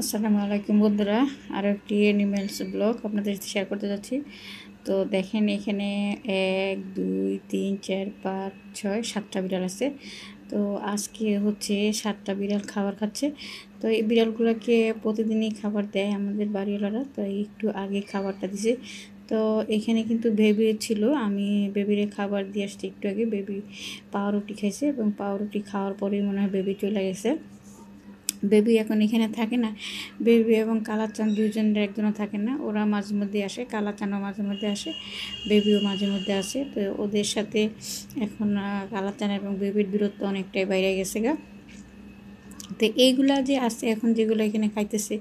আসসালামু আলাইকুম বন্ধুরা, আরও একটি অ্যানিমেলস ব্লগ আপনাদের সাথে শেয়ার করতে যাচ্ছি। তো দেখেন এখানে 1 2 3 4 5 6 7টা বিড়াল আছে। তো আজকে হচ্ছে 7টা বিড়াল খাবার খাচ্ছে। তো এই বিড়ালগুলোকে প্রতিদিনই খাবার দেয় আমাদের বাড়িওয়ালারা, তো একটু আগে খাবারটা দিছে। তো এখানে কিন্তু বেবি ছিল, আমি বেবিরে খাবার দিয়ে আসছি একটু আগে। বেবি পাউরুটি খাইছে এবং পাউরুটি খাওয়ার পরেই মনে হয় বেবি চলে গেছে। বেবি এখন এখানে থাকে না। বেবি এবং কালাচাঁদ দুজনের একজনও থাকে না, ওরা মাঝে মধ্যে আসে, কালাচাঁদও মাঝে মধ্যে আসে, বেবিও মাঝে মধ্যে আসে। তো ওদের সাথে এখন কালাচাঁদ এবং বেবির দূরত্ব অনেকটাই বাইরে গেছে গা। তো এইগুলা যে আছে এখন যেগুলো এখানে খাইতেছে,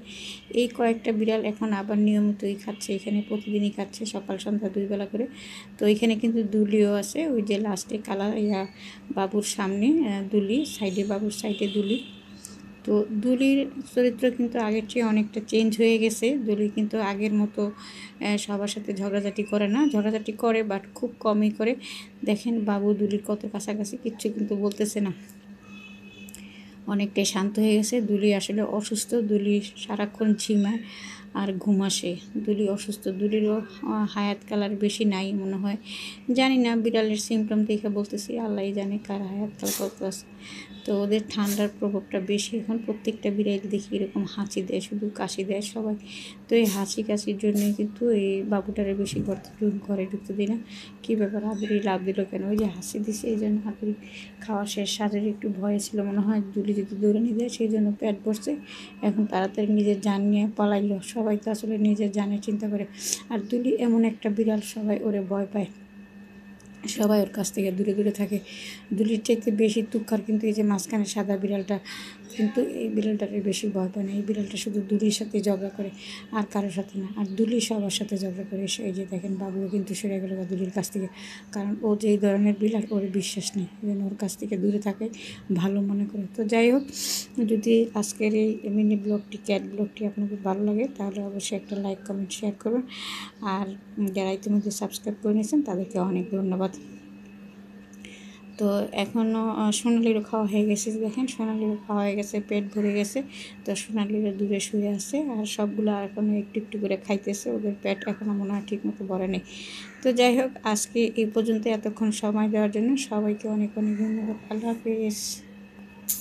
এই কয়েকটা বিড়াল এখন আবার নিয়মিতই খাচ্ছে, এখানে প্রতিদিনই খাচ্ছে সকাল সন্ধ্যা 2 বেলা করে। তো এখানে কিন্তু দুলিও আছে, ওই যে লাস্টে বাবুর সামনে দুলি, সাইডে বাবুর সাইডে দুলি। তো দুলির চরিত্র কিন্তু আগের চেয়ে অনেকটা চেঞ্জ হয়ে গেছে। দুলি কিন্তু আগের মতো সবার সাথে ঝগড়াঝাটি করে না, ঝগড়াঝাটি করে বাট খুব কমই করে। দেখেন বাবু দুলির কত কাছাকাছি, কিচ্ছু কিন্তু বলতেছে না, অনেকটাই শান্ত হয়ে গেছে। দুলি আসলে অসুস্থ, দুলি সারাক্ষণ ঝিমায় আর ঘুম আসে। দুলি অসুস্থ, দুলিরও হায়াত কালার বেশি নাই মনে হয়, জানি না, বিড়ালের সিমটম দেখে বলতেছি, আল্লাহ জানে কার হায়াত কাল কত আছে। তো ওদের ঠান্ডার প্রভাবটা বেশি এখন, প্রত্যেকটা বিড়াল দেখি এরকম হাঁচি দেয়, শুধু কাশি দেয় সবাই। তো এই হাঁচি কাশির জন্যই কিন্তু এই বাবুটারে বেশি ঘরে ঢুকতে দিই না। কী ব্যাপার, হাতুড়ি লাভ দিল কেন? ওই যে হাসি দিছে এই জন্য হাতুড়ি খাওয়া শেষ। সাথে একটু ভয়ে ছিল মনে হয়, দুলি যদি দৌড়ে নিয়ে যায় সেই জন্য পেট ভরছে, এখন তাড়াতাড়ি নিজের জান নিয়ে পালাইলো। সবাই তো আসলে নিজের জানের চিন্তা করে, আর দুলি এমন একটা বিড়াল সবাই ওরে ভয় পায়, সবাই ওর কাছ থেকে দূরে দূরে থাকে। দুলির চাইতে বেশি তুক্কার কিন্তু এই যে মাঝখানে সাদা বিড়ালটা, কিন্তু এই বিড়ালটাকে বেশি ভয় পায় না। এই বিড়ালটা শুধু দুলির সাথে ঝগড়া করে, আর কারোর সাথে না। আর দুলি সবার সাথে ঝগড়া করে। এই যে দেখেন বাবুও কিন্তু সরে গেল দুলির কাছ থেকে, কারণ ও যেই ধরনের বিড়াল ওর বিশ্বাস নেই, যেন ওর কাছ থেকে দূরে থাকে ভালো মনে করে। তো যাই হোক, যদি আজকের এই মিনি ব্লগটি, ক্যাট ব্লগটি আপনাদের ভালো লাগে তাহলে অবশ্যই একটা লাইক কমেন্ট শেয়ার করবেন। আর যারা ইতিমধ্যে সাবস্ক্রাইব করে নিয়েছেন তাদেরকে অনেক ধন্যবাদ। তো এখনও সোনালিরও খাওয়া হয়ে গেছে, দেখেন সোনালিরও খাওয়া হয়ে গেছে, পেট ভরে গেছে। তো সোনালিরও দূরে শুয়ে আছে, আর সবগুলো এখনও একটু একটু করে খাইতেছে, ওদের পেট এখনও মনে হয় ঠিক মতো ভরে নেই। তো যাই হোক, আজকে এই পর্যন্ত, এতক্ষণ সময় দেওয়ার জন্য সবাইকে অনেক অনেক ধন্যবাদ। আল্লাহ হাফিজ।